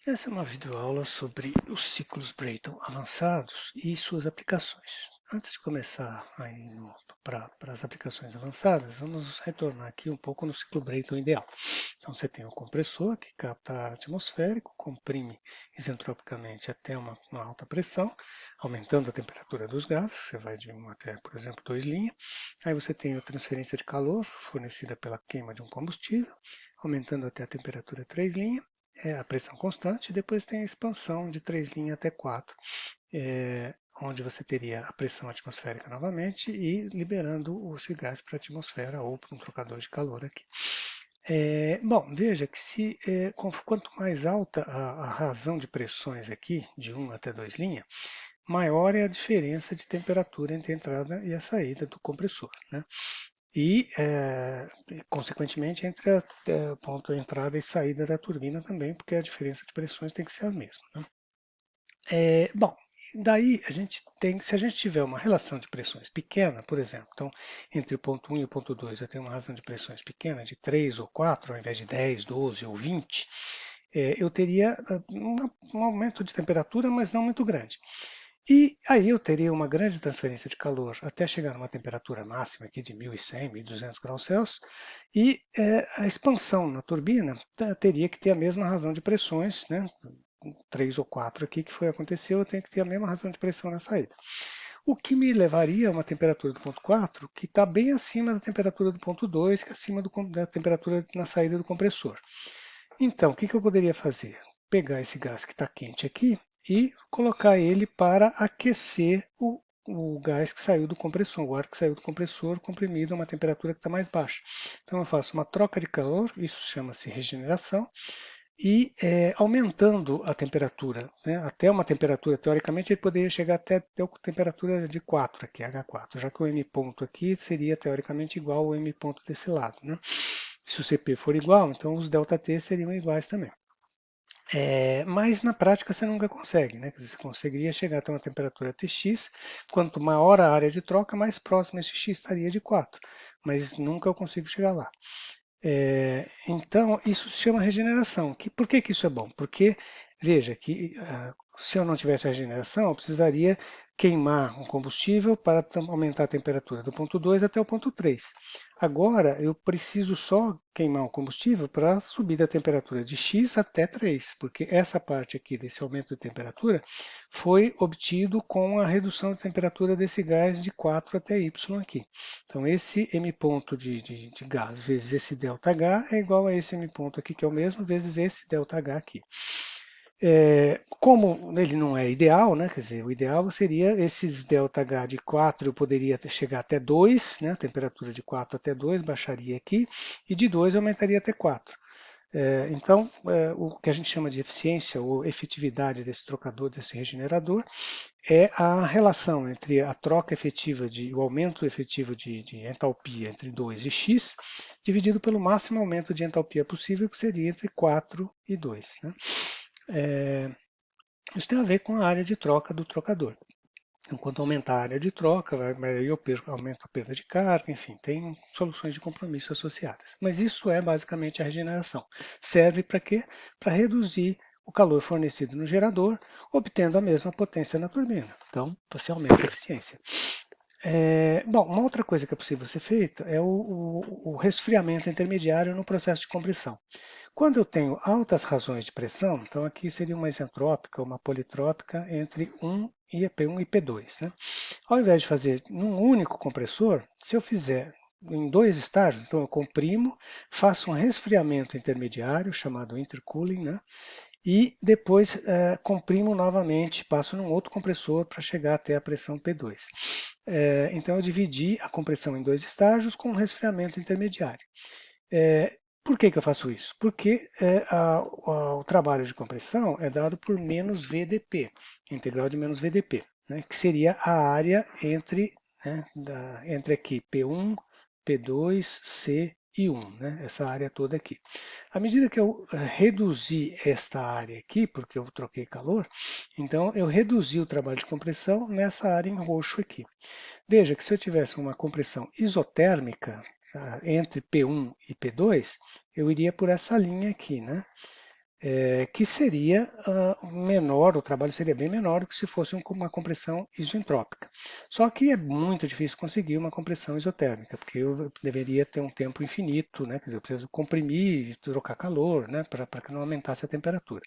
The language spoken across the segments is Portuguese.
Essa é uma videoaula sobre os ciclos Brayton avançados e suas aplicações. Antes de começar para as aplicações avançadas, vamos retornar aqui um pouco no ciclo Brayton ideal. Então você tem o compressor que capta ar atmosférico, comprime isentropicamente até uma alta pressão, aumentando a temperatura dos gases, você vai de 1 até, por exemplo, 2 linhas. Aí você tem a transferência de calor fornecida pela queima de um combustível, aumentando até a temperatura 3 linhas, a pressão constante, e depois tem a expansão de 3 linhas até 4, onde você teria a pressão atmosférica novamente e liberando o gás para a atmosfera ou para um trocador de calor aqui. Bom, veja que quanto mais alta a razão de pressões aqui, de 1 até 2 linhas, maior é a diferença de temperatura entre a entrada e a saída do compressor, né? E, consequentemente, entre o ponto de entrada e saída da turbina também, porque a diferença de pressões tem que ser a mesma, né? Bom, daí a gente tem, se a gente tiver uma relação de pressões pequena, por exemplo, então entre o ponto 1 e o ponto 2 eu tenho uma razão de pressões pequena, de 3 ou 4, ao invés de 10, 12 ou 20, eu teria um aumento de temperatura, mas não muito grande. E aí eu teria uma grande transferência de calor até chegar a uma temperatura máxima aqui de 1100, 1200 graus Celsius, e a expansão na turbina teria que ter a mesma razão de pressões, né? 3 ou 4 aqui que foi aconteceu, eu tenho que ter a mesma razão de pressão na saída. O que me levaria a uma temperatura do ponto 4 que está bem acima da temperatura do ponto 2, que é acima da temperatura na saída do compressor. Então, o que eu poderia fazer? Pegar esse gás que está quente aqui e colocar ele para aquecer o gás que saiu do compressor, o ar que saiu do compressor comprimido a uma temperatura que está mais baixa. Então eu faço uma troca de calor, isso chama-se regeneração, e aumentando a temperatura, né, até uma temperatura, teoricamente ele poderia chegar até a temperatura de 4 aqui, H4, já que o M ponto aqui seria teoricamente igual ao M ponto desse lado, né? Se o CP for igual, então os ΔT seriam iguais também. Mas na prática você nunca consegue, né? Quer dizer, você conseguiria chegar até uma temperatura Tx, quanto maior a área de troca, mais próximo esse X estaria de 4, mas nunca eu consigo chegar lá. Então, isso se chama regeneração. Por que isso é bom? Porque, veja, que se eu não tivesse a regeneração, eu precisaria queimar um combustível para aumentar a temperatura do ponto 2 até o ponto 3. Agora, eu preciso só queimar o combustível para subir da temperatura de X até 3, porque essa parte aqui desse aumento de temperatura foi obtido com a redução de temperatura desse gás de 4 até Y aqui. Então, esse M ponto de gás vezes esse ΔH é igual a esse M ponto aqui, que é o mesmo, vezes esse ΔH aqui. Como ele não é ideal, né, quer dizer, o ideal seria esses ΔH de 4, eu poderia chegar até 2, né, a temperatura de 4 até 2, baixaria aqui, e de 2 aumentaria até 4. Então, o que a gente chama de eficiência ou efetividade desse trocador, desse regenerador, é a relação entre a troca efetiva, o aumento efetivo de entalpia entre 2 e x, dividido pelo máximo aumento de entalpia possível, que seria entre 4 e 2. Né? Isso tem a ver com a área de troca do trocador. Então, quanto aumentar a área de troca, aí eu aumento a perda de carga, enfim, tem soluções de compromisso associadas. Mas isso é basicamente a regeneração. Serve para quê? Para reduzir o calor fornecido no gerador, obtendo a mesma potência na turbina. Então, você aumenta a eficiência. Bom, uma outra coisa que é possível ser feita é o resfriamento intermediário no processo de compressão. Quando eu tenho altas razões de pressão, então aqui seria uma isentrópica, uma politrópica entre 1 e P1 e P2. Né? Ao invés de fazer num único compressor, se eu fizer em dois estágios, então eu comprimo, faço um resfriamento intermediário, chamado intercooling, né? E depois comprimo novamente, passo num outro compressor para chegar até a pressão P2. Então eu dividi a compressão em dois estágios com um resfriamento intermediário. Por que eu faço isso? Porque o trabalho de compressão é dado por menos VDP, integral de menos VDP, né, que seria a área entre aqui P1, P2, C e 1, né, essa área toda aqui. À medida que eu reduzi esta área aqui, porque eu troquei calor, então eu reduzi o trabalho de compressão nessa área em roxo aqui. Veja que se eu tivesse uma compressão isotérmica entre P1 e P2, eu iria por essa linha aqui, né? que seria menor, o trabalho seria bem menor do que se fosse uma compressão isentrópica. Só que é muito difícil conseguir uma compressão isotérmica, porque eu deveria ter um tempo infinito, né? Quer dizer, eu preciso comprimir e trocar calor, né? Para que não aumentasse a temperatura.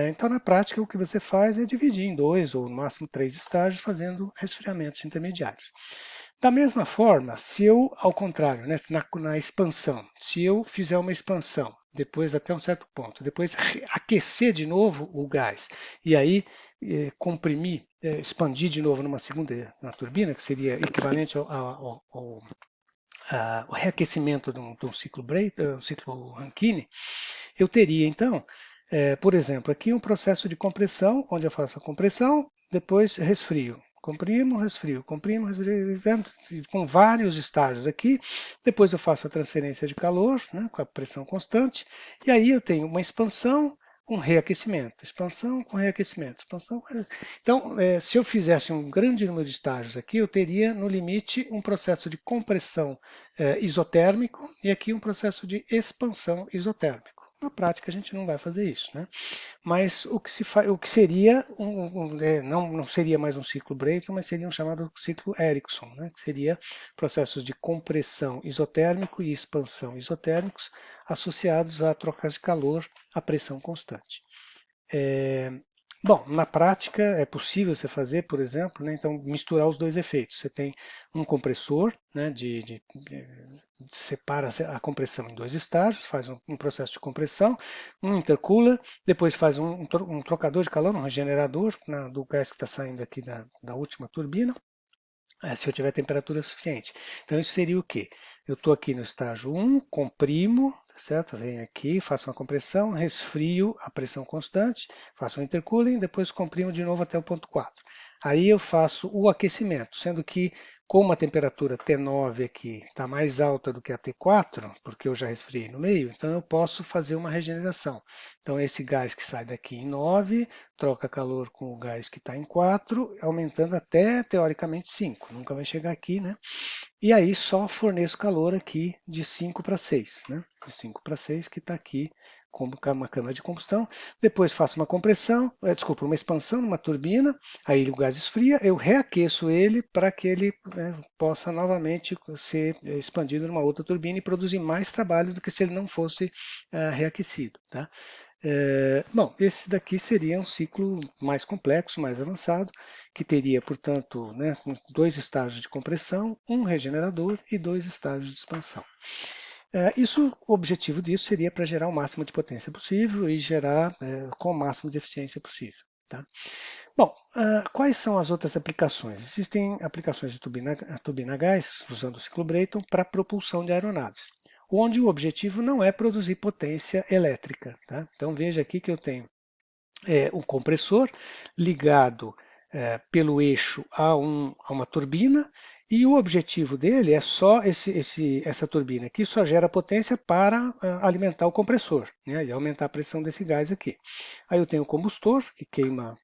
Então, na prática, o que você faz é dividir em 2 ou no máximo 3 estágios, fazendo resfriamentos intermediários. Da mesma forma, se eu, ao contrário, né, na expansão, se eu fizer uma expansão, depois até um certo ponto, depois aquecer de novo o gás e aí comprimir, expandir de novo numa segunda na turbina, que seria equivalente ao reaquecimento de um ciclo um ciclo Rankine, eu teria então, por exemplo, aqui um processo de compressão, onde eu faço a compressão, depois resfrio. Comprimo, resfrio, comprimo, resfrio, com vários estágios aqui. Depois eu faço a transferência de calor, né, com a pressão constante. E aí eu tenho uma expansão, um reaquecimento. Expansão com reaquecimento. Expansão com reaquecimento. Então, se eu fizesse um grande número de estágios aqui, eu teria, no limite, um processo de compressão isotérmico e aqui um processo de expansão isotérmico. Na prática, a gente não vai fazer isso, né? Mas o que seria, não seria mais um ciclo Brayton, mas seria um chamado ciclo Ericsson, né? Que seria processos de compressão isotérmico e expansão isotérmicos associados a trocas de calor a pressão constante. Bom, na prática é possível você fazer, por exemplo, né, então misturar os dois efeitos. Você tem um compressor, né, separa a compressão em dois estágios, faz um processo de compressão, um intercooler, depois faz um trocador de calor, um regenerador do gás que está saindo aqui da última turbina, se eu tiver temperatura suficiente. Então isso seria o quê? Eu estou aqui no estágio 1, comprimo, tá certo? Venho aqui, faço uma compressão, resfrio a pressão constante, faço um intercooling, depois comprimo de novo até o ponto 4. Aí eu faço o aquecimento, sendo que como a temperatura T9 aqui está mais alta do que a T4, porque eu já resfriei no meio, então eu posso fazer uma regeneração. Então esse gás que sai daqui em 9, troca calor com o gás que está em 4, aumentando até teoricamente 5. Nunca vai chegar aqui, né? E aí só forneço calor aqui de 5 para 6, né? De 5 para 6 que está aqui como uma câmara de combustão. Depois faço uma compressão, desculpa, uma expansão numa turbina, aí o gás esfria, eu reaqueço ele para que ele possa novamente ser expandido numa outra turbina e produzir mais trabalho do que se ele não fosse reaquecido. Tá? Bom, esse daqui seria um ciclo mais complexo, mais avançado, que teria, portanto, né, 2 estágios de compressão, um regenerador e 2 estágios de expansão. O objetivo disso seria para gerar o máximo de potência possível e gerar com o máximo de eficiência possível. Tá? Bom, quais são as outras aplicações? Existem aplicações de turbina a gás, usando o ciclo Brayton, para propulsão de aeronaves, onde o objetivo não é produzir potência elétrica. Tá? Então veja aqui que eu tenho um compressor ligado pelo eixo a uma turbina, e o objetivo dele é só essa turbina aqui só gera potência para alimentar o compressor, né, e aumentar a pressão desse gás aqui. Aí eu tenho o combustor, que queima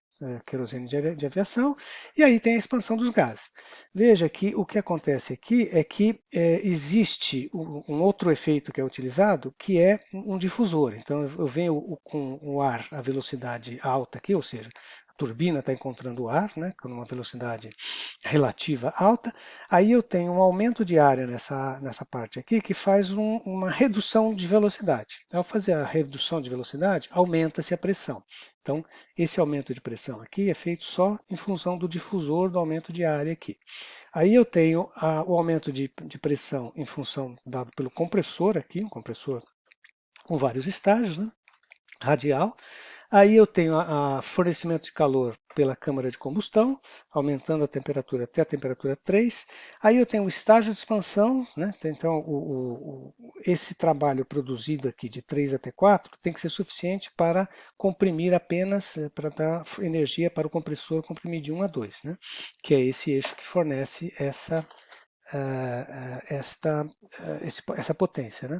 querosene de aviação, e aí tem a expansão dos gases. Veja que o que acontece aqui é que existe um outro efeito que é utilizado, que é um difusor. Então eu venho com o ar a velocidade alta aqui, ou seja, a turbina está encontrando o ar, né, com uma velocidade relativa alta, aí eu tenho um aumento de área nessa parte aqui que faz uma redução de velocidade. Ao fazer a redução de velocidade, aumenta-se a pressão. Então, esse aumento de pressão aqui é feito só em função do difusor do aumento de área aqui. Aí eu tenho o aumento de pressão em função dado pelo compressor aqui, um compressor com vários estágios, né, radial. Aí eu tenho fornecimento de calor pela câmara de combustão, aumentando a temperatura até a temperatura 3. Aí eu tenho o estágio de expansão, né? Então esse trabalho produzido aqui de 3 até 4 tem que ser suficiente para comprimir apenas, para dar energia para o compressor comprimir de 1 a 2, né? Que é esse eixo que fornece essa potência. Né?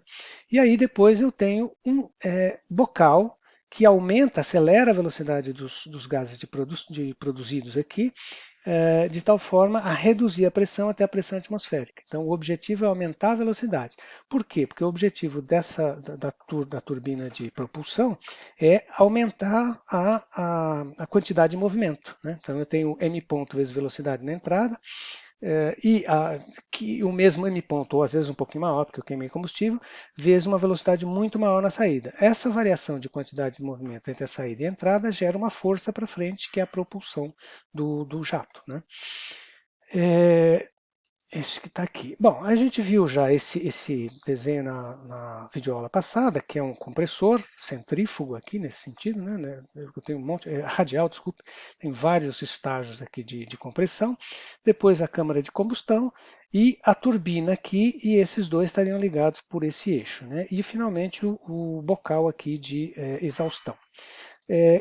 E aí depois eu tenho um bocal que aumenta, acelera a velocidade dos gases produzidos aqui, de tal forma a reduzir a pressão até a pressão atmosférica. Então, o objetivo é aumentar a velocidade. Por quê? Porque o objetivo da turbina de propulsão é aumentar a quantidade de movimento, né? Então, eu tenho m ponto vezes velocidade na entrada, que o mesmo m ponto, ou às vezes um pouquinho maior, porque eu queimei combustível, vezes uma velocidade muito maior na saída. Essa variação de quantidade de movimento entre a saída e a entrada gera uma força para frente, que é a propulsão do jato, né? Esse que está aqui. Bom, a gente viu já esse desenho na videoaula passada, que é um compressor centrífugo aqui nesse sentido, né? Eu tenho um monte, radial, desculpe, tem vários estágios aqui de compressão. Depois a câmara de combustão e a turbina aqui, e esses dois estariam ligados por esse eixo, né? E finalmente o bocal aqui de exaustão.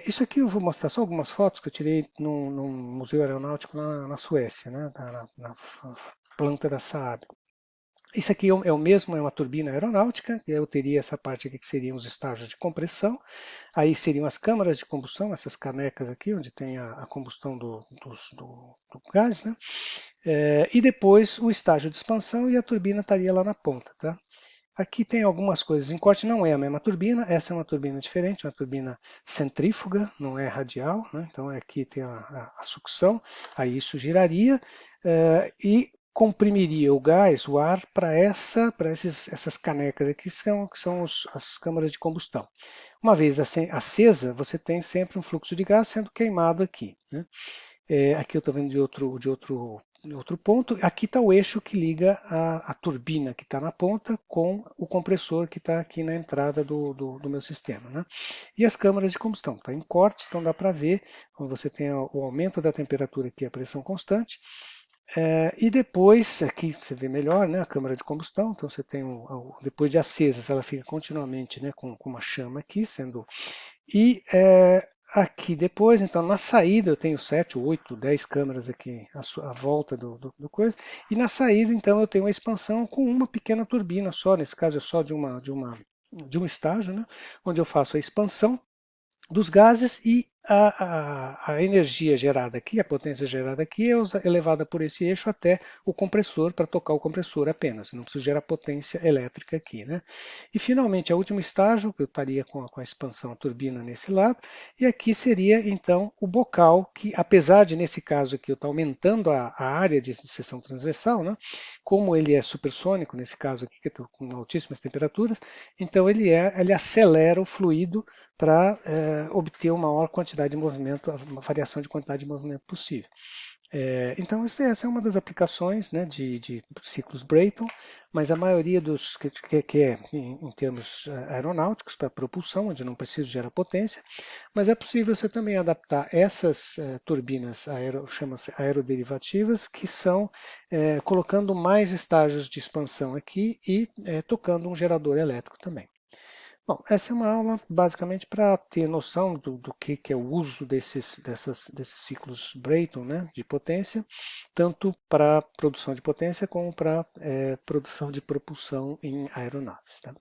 Isso aqui eu vou mostrar só algumas fotos que eu tirei num museu aeronáutico na Suécia, né? Na planta da Saab. Isso aqui é o mesmo, é uma turbina aeronáutica, eu teria essa parte aqui que seriam os estágios de compressão, aí seriam as câmaras de combustão, essas canecas aqui, onde tem a combustão do gás, né? E depois o estágio de expansão e a turbina estaria lá na ponta, tá? Aqui tem algumas coisas em corte, não é a mesma turbina, essa é uma turbina diferente, uma turbina centrífuga, não é radial, né? Então aqui tem a sucção, aí isso giraria e comprimiria o gás, o ar, para essas canecas aqui, que são as câmaras de combustão. Uma vez acesa, você tem sempre um fluxo de gás sendo queimado aqui, né? Aqui eu estou vendo de outro ponto. Aqui está o eixo que liga a turbina que está na ponta com o compressor que está aqui na entrada do meu sistema, né? E as câmaras de combustão. Está em corte, então dá para ver quando você tem o aumento da temperatura aqui, a pressão constante. E depois, aqui você vê melhor, né, a câmara de combustão, então você tem, depois de acesa, ela fica continuamente, né, com uma chama aqui, e aqui depois, então na saída eu tenho 7, 8, 10 câmeras aqui à volta do coisa, e na saída então eu tenho uma expansão com uma pequena turbina só, nesse caso é só de um estágio, né, onde eu faço a expansão dos gases e a energia gerada aqui, a potência gerada aqui é levada por esse eixo até o compressor para tocar o compressor apenas, não preciso gerar potência elétrica aqui, né? E finalmente, o último estágio, que eu estaria com a expansão, a turbina nesse lado, e aqui seria então o bocal, que apesar de nesse caso aqui eu estar aumentando a área de seção transversal, né? Como ele é supersônico, nesse caso aqui que eu estou com altíssimas temperaturas, então ele acelera o fluido para obter uma maior quantidade de movimento, uma variação de quantidade de movimento possível. Então, essa é uma das aplicações, né, de ciclos Brayton, mas a maioria dos que é em termos aeronáuticos, para propulsão, onde não preciso gerar potência, mas é possível você também adaptar essas turbinas chama-se aeroderivativas, que são colocando mais estágios de expansão aqui e tocando um gerador elétrico também. Bom, essa é uma aula basicamente para ter noção do que é o uso desses ciclos Brayton, né, de potência, tanto para produção de potência como para produção de propulsão em aeronaves. Tá?